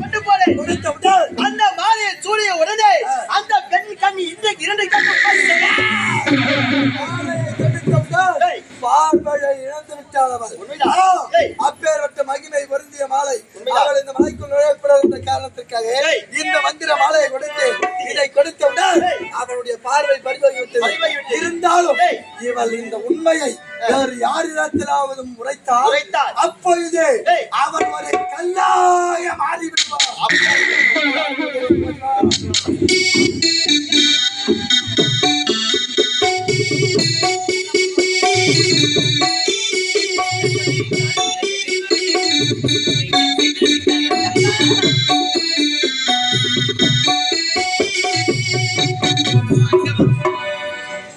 கொண்டு போறேன் அந்த மாலையை சூழிய உடனே அந்த பெண் கண்ணி இந்த இரண்டு பார்வையை இழந்து விட்டாள் அவள். அப்பேற்பட்ட மகிமை வருந்திய மாலை அவள் இந்த மலைக்குள் நுழைப்பட காரணத்திற்காக இந்த மந்திர மாலையை கொடுத்து இதை கொடுத்தவுடன் அவளுடைய பார்வை பறிபோய்விட்டது. இருந்தாலும் இவள் இந்த உண்மையை வேறு யாரிடத்திலாவது உரைத்தால் அப்பொழுது அவன் ஒரு கல்லாய மாறிவிடுவான்.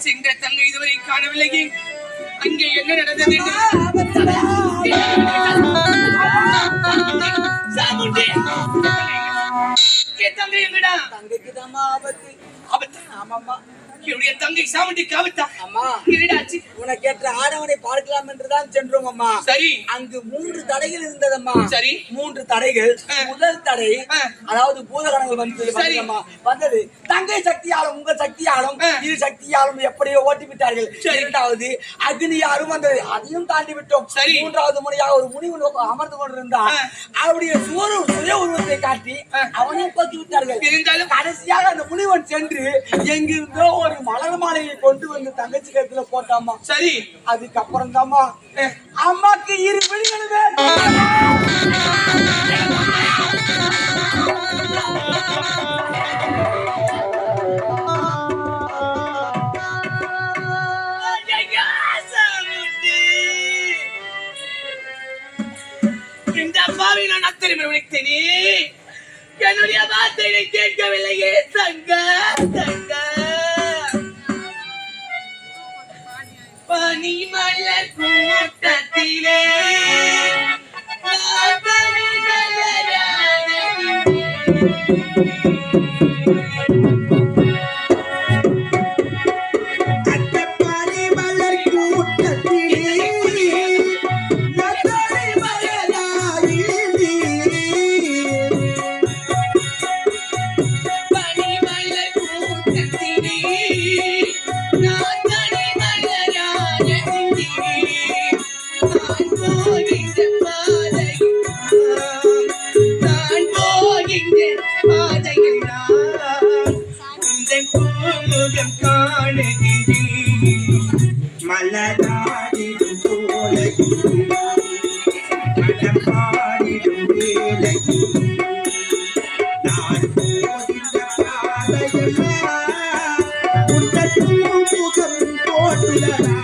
சென்ற தங்கை இதுவரை காணவில்லையே, அங்கே என்ன நடந்தது? தங்கை எங்கடா? தங்கைக்கு தான் ஆபத்து. ஆமாம்மா, என்னுடைய தங்கை சாமுண்டிக்கு ஆபத்தா? அம்மா, என்னடாச்சு? உனக்கு ஏற்ற ஆடவனை பார்க்கலாம் என்றுதான் சென்றோம் அம்மா. சரி, அங்கு 3 தடைகள் இருந்ததம்மா. சரி, 3 தடைகள். முதல் தடை அதாவது பூதகணங்கள் வந்தது. தங்கை சக்தியாலும் உங்கள் சக்தியாலும் இரு சக்தியாலும் எப்படியோ ஓட்டி விட்டார்கள். இரண்டாவது அக்னியாரும் வந்தது, அதையும் தாண்டி விட்டோம். சரி, மூன்றாவது முறையாக ஒரு முனிவன் அமர்ந்து கொண்டிருந்தான். அவருடைய சுய உருவத்தை காட்டி அவனையும் போக்கி விட்டார்கள். இருந்தாலும் கடைசியாக அந்த முனிவன் சென்று எங்கிருந்தோ ஒரு மலர் மாலையை கொண்டு வந்து தங்கச்சி கருத்துல போட்டாமா. சரி, அதுக்கப்புறம் தாமா அம்மாக்கு இரு விழிகளுமே இந்த அப்பாவை நான் அத்தனை உழைத்தேனே, என்னுடைய வார்த்தையை கேட்கவில்லையே. தங்க தங்க பனிமலர் கூட்டத்திலே மலராடிடும் போலையும் மனம் பாடிடும் வேலையும் நான் போகின்ற பாதையெல்லாம் உங்கள் முகம் போட்டுலடா.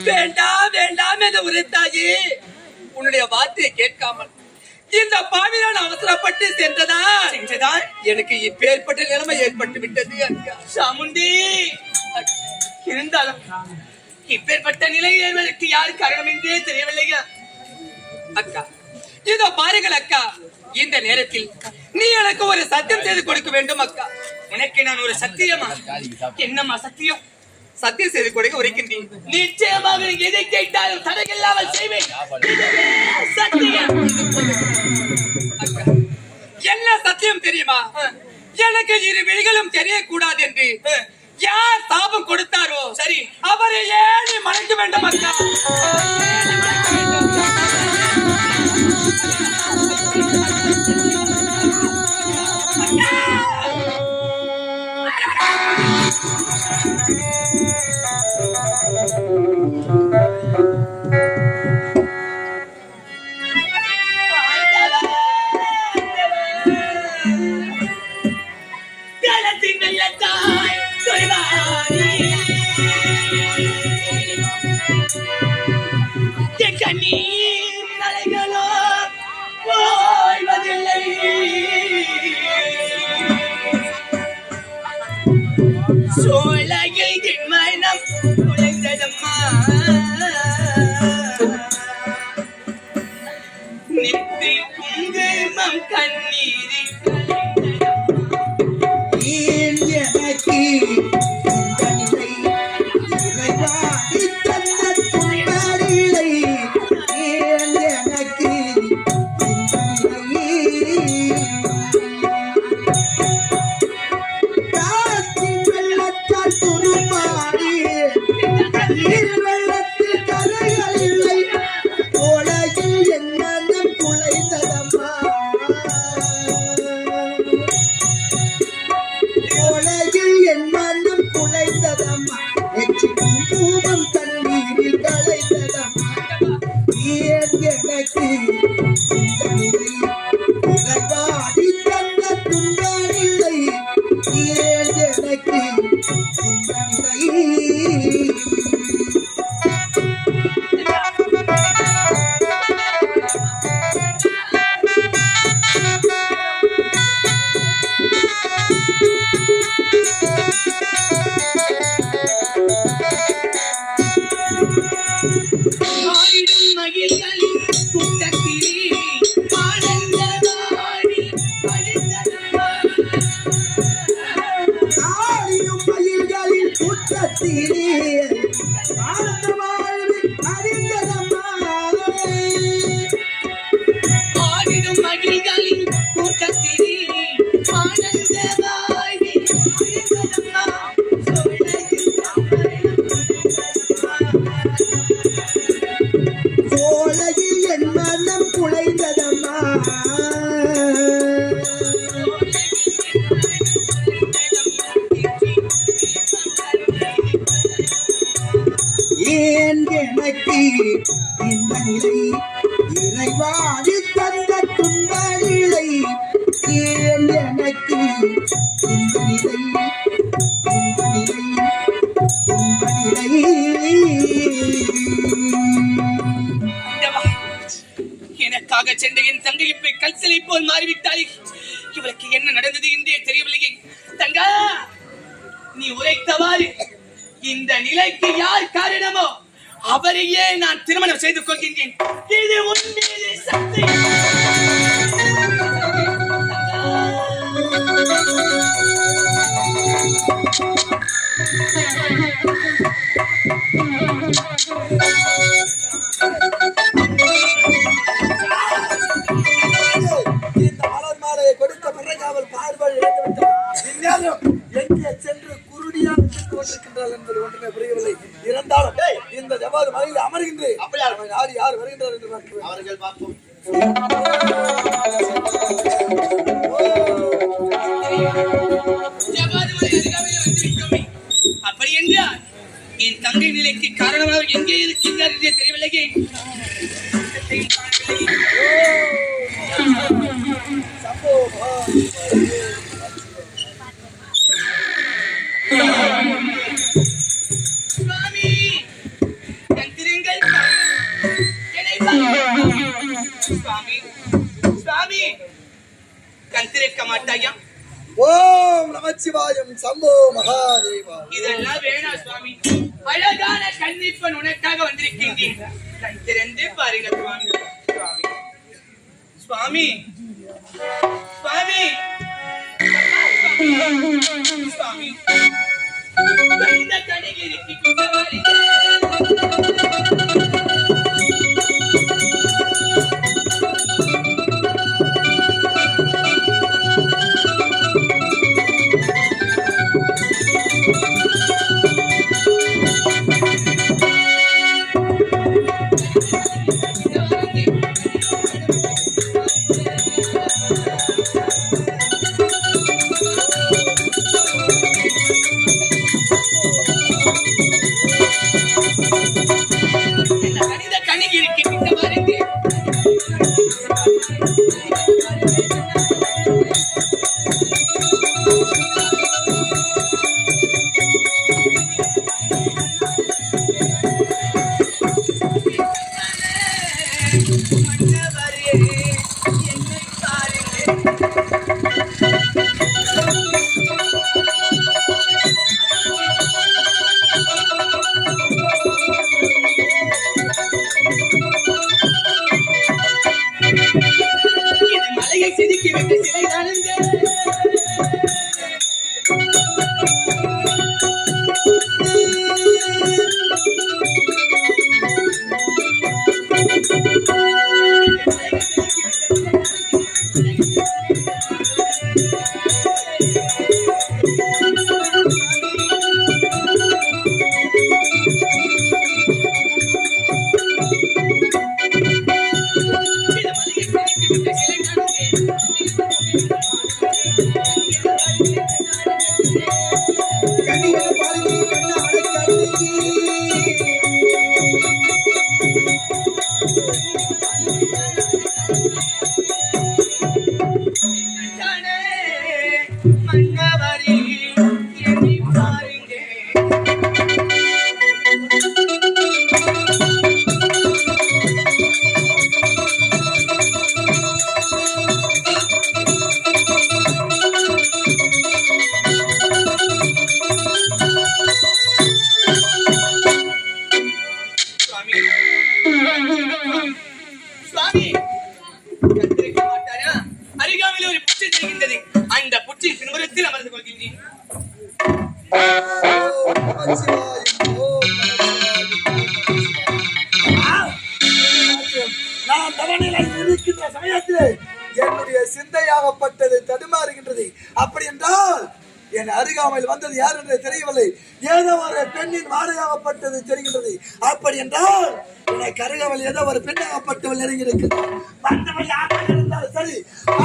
வேண்டாம் வேண்டாம் என்று உரைத்தாயே, உன்னுடைய வார்த்தையை கேட்காமல் இந்த பாவிதான் அவசரப்பட்டு சென்றதான் எனக்கு இப்பேற்பட்ட நிலைமை ஏற்பட்டு விட்டது. அக்கா சாமுண்டி, இருந்தாலும் இப்பேற்பட்ட நிலை ஏற்பதற்கு யாரு காரணம் என்றே தெரியவில்லையா? அக்கா இதோ பாருங்கள் அக்கா, இந்த நேரத்தில் நீ எனக்கு ஒரு சத்தியம் செய்து கொடுக்க வேண்டும் அக்கா. உனக்கு நான் ஒரு சத்தியமா? என்னம்மா சத்தியம்? சத்தியம் செய்து கொடுக்க உரைக்கின்றேன். நிச்சயமாக எதை கேட்டாலும் தடையில்லாமல் செய்வேன். சத்தியம். என்ன சத்தியம் தெரியுமா? எனக்கு இரு விழிகளும் தெரியக்கூடாது என்று யார் சாபம் கொடுத்தாரோ சரி அவரை ஏன் மறைக்க வேண்டும் அக்கா. சோலையில் மனம் குலைந்ததம்மா, நித்தி குங்குமம் கண்ணீரில் எனக்காக சென்ற என் தங்கை இப்ப கல்சலை போல் மாறிவிட்டாய். இவளுக்கு என்ன நடந்தது என்றே தெரியவில்லையே. தங்கா, நீ உரைத்தவாறு இந்த நிலைக்கு யார் காரணமோ அவரையே நான் திருமணம் செய்து கொள்கின்றேன். இது உண்மையிலே சத்தியம். இந்த மலர் மாலையை கொடுத்த பிறகு அவள் பார்வை எங்கே சென்று குருடியாக கொண்டிருக்கின்றாள் என்பது ஒன்றுமே புரியவில்லை. இருந்தாலும் இந்த ஜவாது மலையில் அமர்கின்றேன். யார் வருகின்றார் என்று பார்க்கிறேன். அவர்கள் பார்ப்போம். அப்படி என்றால் என் தங்கை நிலைக்கு காரணமாக எங்கே இருக்கின்றார் என்றே தெரியவில்லையே. சுவாமி சுவாமி சுவாமி கண் திறக்க மாட்டாயா? ஓம் நமச்சிவாயம் சம்போ மகாதேவா. இதெல்லாம் வேணா சுவாமி. அழகான கன்னிப்பன் உனக்காக வந்திருக்கின்றேன். கண் திறந்து பாருங்க சுவாமி. சுவாமி சுவாமி சுவாமி சுவாமி கனித கனிகிரிக்கு குந்தவாரிகே. அந்த புற்றின் பின்புறத்தில் அமர்ந்து கொள்கின்றேன். நான் தவநிலையில் இருக்கின்ற சமயத்திலே என்னுடைய சிந்தையாகப்பட்டது தடுமாறுகின்றது. அப்படி என்றால் என் அருகாமையில் வந்தது யார் என்று தெரியவில்லை. ஏதோ ஒரு பெண்ணின் வாடையாகப்பட்டது தெரிகின்றது. அப்படி என்றால் எனக்கு அருகாமையில் ஏதோ ஒரு பெண்ணாகப்பட்டவள் நெருங்கியிருக்கிறார். வந்தவள் யாராக இருந்தாலும் சரி,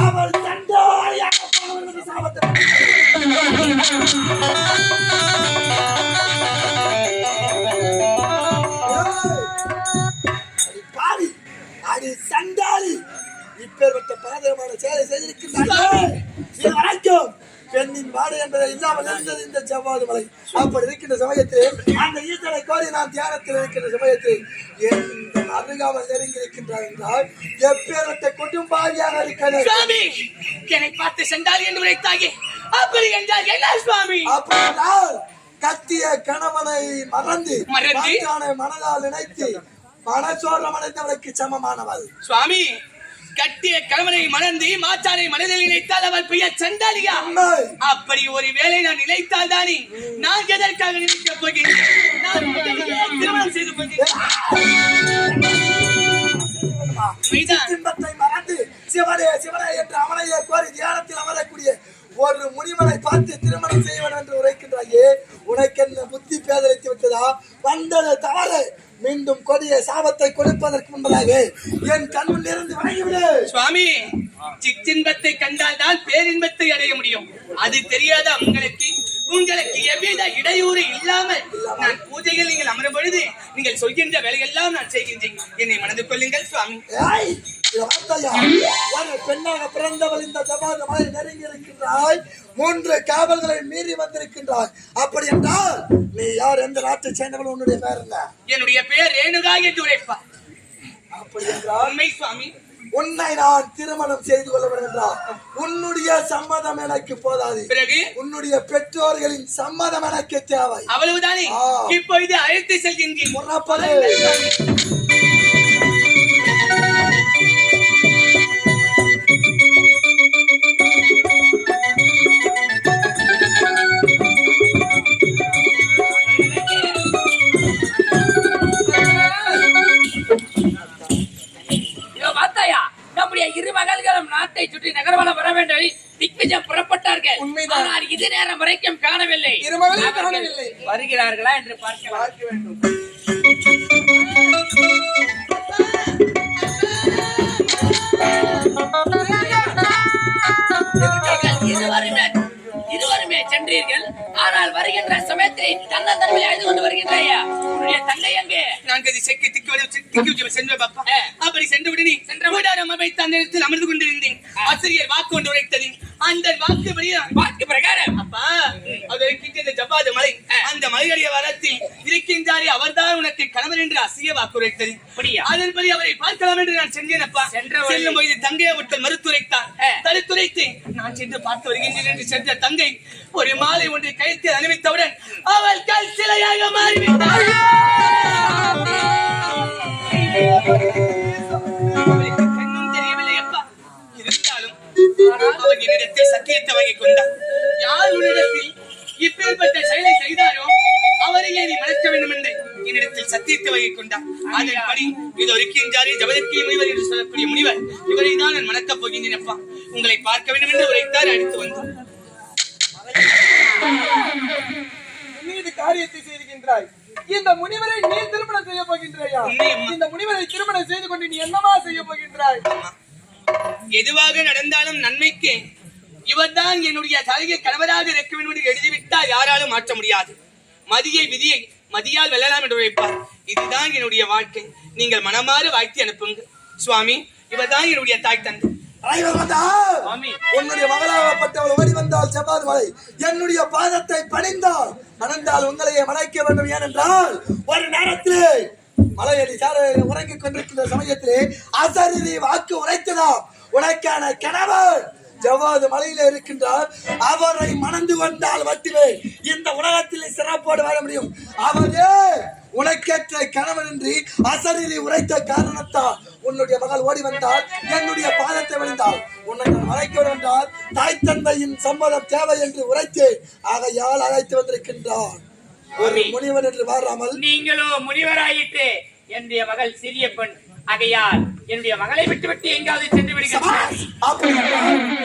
அவள் சண்டாளியாக பாவி அடி சண்டாளி இப்பேற்பட்ட பாதகமான செயலை செய்திருக்கின்றார்கள். இது வரைக்கும் பெண்ணின் வாடு என்பதை இல்லாமல் இருந்தது இந்த செவ்வாது மலை. அப்படி இருக்கின்ற சமயத்தில் அந்த ஈசனை கோரி நான் தியானத்தில் இருக்கின்ற சமயத்தில் என் அருகாமல் நெருங்கி இருக்கின்றார் என்றால் எப்பேற்பட்ட குடும்பாகியாக இருக்கிறது. என்னை பார்த்து சென்றால் என்று உரைத்தாயே, அப்படி என்றால் என்ன சுவாமி? அப்படி என்றால் கத்திய கணவனை மறந்து மனதால் நினைத்து மனசோரம் அடைந்தவளுக்கு சமமானவள். சுவாமி, கட்டிய கணவனை மணந்து மாற்றானை மனதில் நினைத்தால் அவள் பெயர் சண்டாளியா? அப்படி ஒரு வேளை நான் நினைத்தால் தானே நான் எதற்காக நினைக்கப் போகிறேன்? நான் திருமணம் செய்து போகிறேன். மறந்து சிவனே சிவனே என்று அவனையே கோரி தியானத்தில் அமரக்கூடிய ஒரு முனிவனை பார்த்து திருமணம் செய்வன் என்று உரைக்கின்றாயே, உனக்கு என்ன புத்தி பேதலித்து விட்டதா? வந்தது தவறு. மீண்டும் கொடிய சாபத்தை கொடுப்பதற்கு முன்பதாக என் கண்ணில் இருந்து வணங்கிவிடு. சுவாமி, சிற்றின்பத்தை கண்டால் தான் பேரின்பத்தை அடைய முடியும். அது தெரியாத உங்களுக்கு எவ்வித இடையூறு இல்லாமல் நான் பூஜைகள் நீங்கள் அமரும் பொழுது நீங்கள் சொல்கின்ற வேலையெல்லாம் நான் செய்கின்றேன். என்னை மனது கொள்ளுங்கள் சுவாமி. ஒரு பெண்ணாக பிறந்தவள் இந்த ஜபாத மலை நெருங்கி இருக்கின்றாய். 3 காவல்களை மீறி வந்திருக்கின்றாய். அப்படி என்றால் நீ யார்? எந்த நாட்டை சேர்ந்தவள்? உன்னுடைய பெயர் என்ன? என்னுடைய பெயர் ரேணுகா என்று உரைப்பார். அப்படி என்றால் உண்மை சுவாமி. உன்னை நான் திருமணம் செய்து கொள்ள வேண்டும் என்றால் உன்னுடைய சம்மதம் எனக்கு போதாது. பிறகு உன்னுடைய பெற்றோர்களின் சம்மதம் எனக்கு தேவை. அவ்வளவுதானே? இப்பொழுது அழைத்து செல்கின்றேன். முறப்பது இரு மகள்களும் நாட்டை சுற்றி நகர்வலம் வர வேண்டும் திக்விஜயம் புறப்பட்டார்கள். ஆனால் இது நேரம் வரைக்கும் காணவில்லை. இருமகளும் காணவில்லை. வருகிறார்களா என்று பார்க்க வேண்டும். இருவருமே சென்றீர்கள். ஆனால் வருகின்ற சமயத்தை தன்னந்தன்மை அழைத்து கொண்டு வருகின்றாயா? உன்னுடைய தங்கை எங்கே? நாங்கள் சென்றோம் பாப்பா. அப்படி சென்று விடு. நீ சென்ற வீடாரம் அமைத்த அந்த இடத்தில் அமர்ந்து கொண்டிருந்தேன். ஆசிரியர் வாக்கு ஒன்று உரைத்தது. அந்த வாக்கு பிரகாரம் அப்பா அது இருக்கின்ற ஜவ்வாது மலை, அந்த மலையடைய வரத்தில் இருக்கின்றாரே அவர்தான் உனக்கு கணவர் என்று அசிய வாக்கு உரைத்தது. அதன்படி அவரை பார்க்கலாம் என்று நான் சென்றேன். அப்பா செல்லும் போது தங்கையை ஒருத்தர் மறுத்துரைத்தான். தடுத்துரைத்து நான் சென்று பார்த்து வருகின்றேன் என்று சென்ற தங்கை ஒரு மாலை ஒன்றை கயிற்றில் அணிவித்தவுடன் அவள் கல் சிலையாக மாறிவிட்டாள். தெரியவில்லை அப்பா. இருந்தாலும் அவன் என்னிடத்தில் சத்தியத்தை வாங்கிக் கொண்டான். யார் உன்னிடத்தில் இப்பேற்பட்ட செயலை செய்தாரோ அவரையே நீ மணக்க வேண்டும் என்று என்னிடத்தில் சத்தியத்தை வாங்கிக் கொண்டான். அதன்படி இது இருக்கின்றாரே ஜபதக்கி முனிவர் என்று சொல்லக்கூடிய முனிவர், இவரை தான் நான் மணக்கப் போகின்றேன். அப்பா உங்களை பார்க்க வேண்டும் என்று உரைத்தார். அழைத்து வந்தார். நீ காரியத்தை செய்கின்றாய். இந்த முனிவரை நீ திருமணம் செய்ய போகின்றாயா? இந்த முனிவரை திருமணம் செய்து கொண்டு நீ என்னமா செய்ய போகின்றாய்? எதுவாக நடந்தாலும் நன்மைக்கு இவர்தான் என்னுடைய தலையை கணவராக இருக்க வேண்டும் என்று எழுதிவிட்டால் யாராலும் மாற்ற முடியாது. மதியை விதியை மதியால் வெல்லலாம் என்று உரைப்பார். இதுதான் என்னுடைய வாழ்க்கை. நீங்கள் மனமாறு வாழ்த்தி அனுப்புங்க சுவாமி. இவர்தான் என்னுடைய தாய் தந்தை. உன்னுடைய மகளாகப்பட்டவள் ஓடி வந்தால் செவ்வாது மலை என்னுடைய பாதத்தை பணிந்தால் மணந்தால் உங்களையே மறைக்க வேண்டும். ஏனென்றால் ஒரு நேரத்திலே மலையடி சார உறங்கிக் கொண்டிருக்கின்ற சமயத்திலே அசரீரி வாக்கு உரைத்ததாம். உனக்கான கணவர் ஜவ்வாது மலையில இருக்கின்றார். அவரை மணந்து கொண்டால் மட்டுமே இந்த உலகத்தில் சிறப்போடு வர முடியும். அவரே உனக்கேற்ற கணவன் என்று அசரீரி உரைத்த காரணத்தால் உன்னுடைய மகள் ஓடி வந்தால் என்னுடைய பாதத்தை வழிந்தால் உன்னை நான் மறைக்க என்றால் தாய் தந்தையின் சம்மதம் தேவை என்று உரைத்து ஆகையால் அழைத்து வந்திருக்கின்றார். ஒரு முனிவர் என்று வாராமல் நீங்களோ முனிவராயிட்டு என்னுடைய மகள் சிறிய பெண் ஆகையால் என்னுடைய மகளை விட்டு எங்காவது சென்று விடுகிறார்.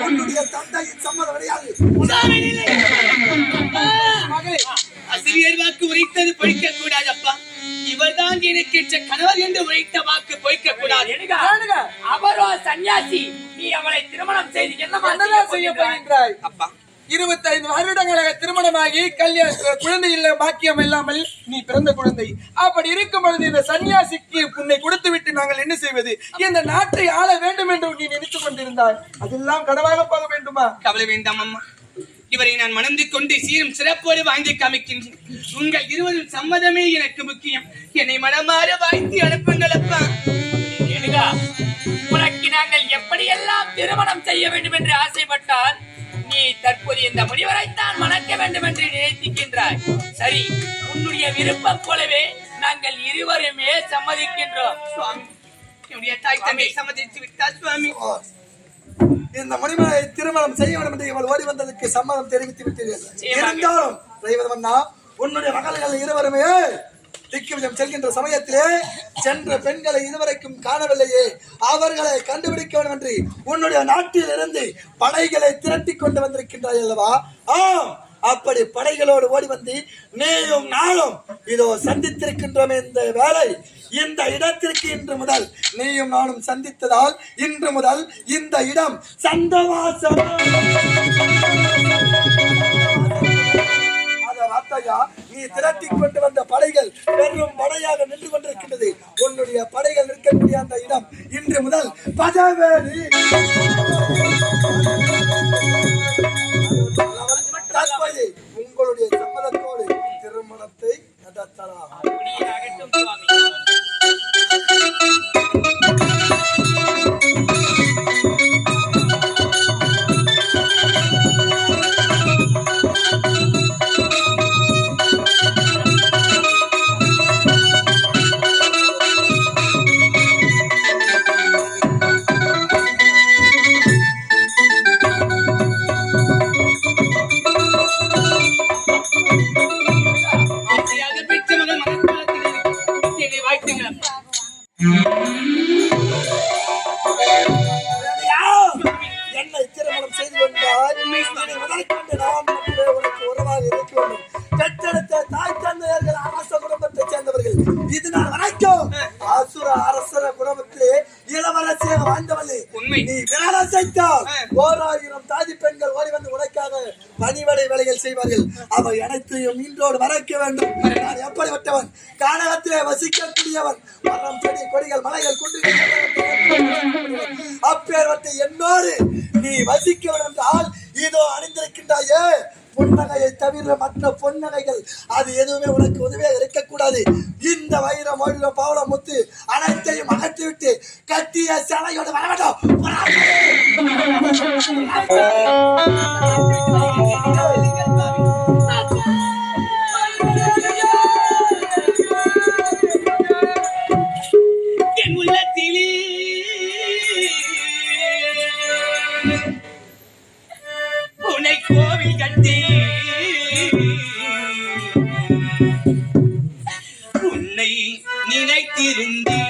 உன்னுடைய தந்தையின் சம்மதம் கிடையாது. ஆசிரியர் வாக்கு உரைத்தது பொய்க்க கூடாது. அப்பா இவர்தான் எனக்கு கணவர் என்று உரைத்த வாக்கு பொய்க்க கூடாது. அவரோ சன்னியாசி. நீ அவளை திருமணம் செய்து என்ன செய்ய போகின்றாய்? அப்பா 25 வருடங்களாக திருமணமாகி குழந்தை இல்ல பாக்கியம் இல்லாமல் நீ பிறந்த குழந்தை. அப்படி இருக்கும் பொழுது இந்த சன்னியாசிக்கு உன்னை கொடுத்து விட்டு நாங்கள் என்ன செய்வது? இந்த நாட்டை ஆள வேண்டும் என்று நீ நினைத்துக் கொண்டிருந்தாய். அதெல்லாம் கனவாக போக வேண்டுமா? கவலை வேண்டாம் அம்மா. இவரை நான் மணந்து கொண்டு சீரும் சிறப்போடு வாங்கி காமிக்கின்றேன். உங்கள் இருவரும் சம்மதமே எனக்கு முக்கியம். என்னை மனமாற வாழ்த்தி அனுப்புங்கள் அப்பா. உனக்கு நாங்கள் எப்படியெல்லாம் திருமணம் செய்ய வேண்டும் என்று ஆசைப்பட்டால் நீ தற்போது இந்த முனிவரைத்தான் மணக்க வேண்டும் என்று நினைக்கின்றாய். சரி, உன்னுடைய விருப்பம் போலவே நாங்கள் இருவருமே சம்மதிக்கின்றோம். சுவாமி என்னுடைய தாய் தந்தை சம்மதித்து விட்டார் சுவாமி. இந்த முனிவரை திருமணம் செய்ய வேண்டும் என்று இவள் ஓடி வந்ததற்கு சம்மதம் தெரிவித்து விட்டீர்கள். இருந்தாலும் உன்னுடைய மகள்கள் இருவருமே திக்விஜயம் செல்கின்ற சமயத்திலே சென்ற பெண்களை இதுவரைக்கும் காணவில்லையே, அவர்களை கண்டுபிடிக்க வேண்டும் என்று உன்னுடைய நாட்டில் இருந்து படைகளை திரட்டி கொண்டு வந்திருக்கின்றாய் அல்லவா? அப்படி படைகளோடு ஓடி வந்து நீயும் நானும் இதோ சந்தித்திருக்கின்றோம். இந்த வேலை இந்த இடத்திற்கு இன்று முதல் நீயும் நானும் சந்தித்ததால் இன்று முதல் இந்த இடம் சந்தவாசம். நீ திரட்டி கொண்டு வந்த படைகள் பெரும் படையாக நின்று கொண்டிருக்கின்றது. உன்னுடைய படைகள் நிற்கக்கூடிய அந்த இடம் இன்று முதல் பதவேலி. உங்களுடைய சம்மதத்தோடு திருமணத்தை நடத்தலாம். அப்படியே அசைத்தால் 1000 தாதி பெண்கள் ஓடி வந்து உனக்காக பணிவடை வேலைகள் செய்வார்கள். அவை அனைத்தையும் இன்றோடு மறைக்க வேண்டும். நான் எப்படிப்பட்டவன்? கானகத்திலே வசிக்கக்கூடியவன். மரம், செடி, கொடிகள், மலைகள், குன்றுகள், அப்பேற்பட்ட என்னோடு நீ வசிக்க வேண்டும் என்றால் இதோ அணிந்திருக்கின்றாயே பொன்னகையை தவிர மற்ற பொன்னகைகள் அது எதுவுமே உனக்கு உதவியாக இருக்கக்கூடாது. இந்த வைரம், மொழிலம், பவளம், முத்து அனைத்தையும் அகற்றிவிட்டு கட்டிய சிலையோடு வர வேண்டும். என் உள்ளத்திலே உன்னை கோவில் கட்டி உன்னை நினைத்திருந்தேன்.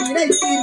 நினைத்திருந்தேன்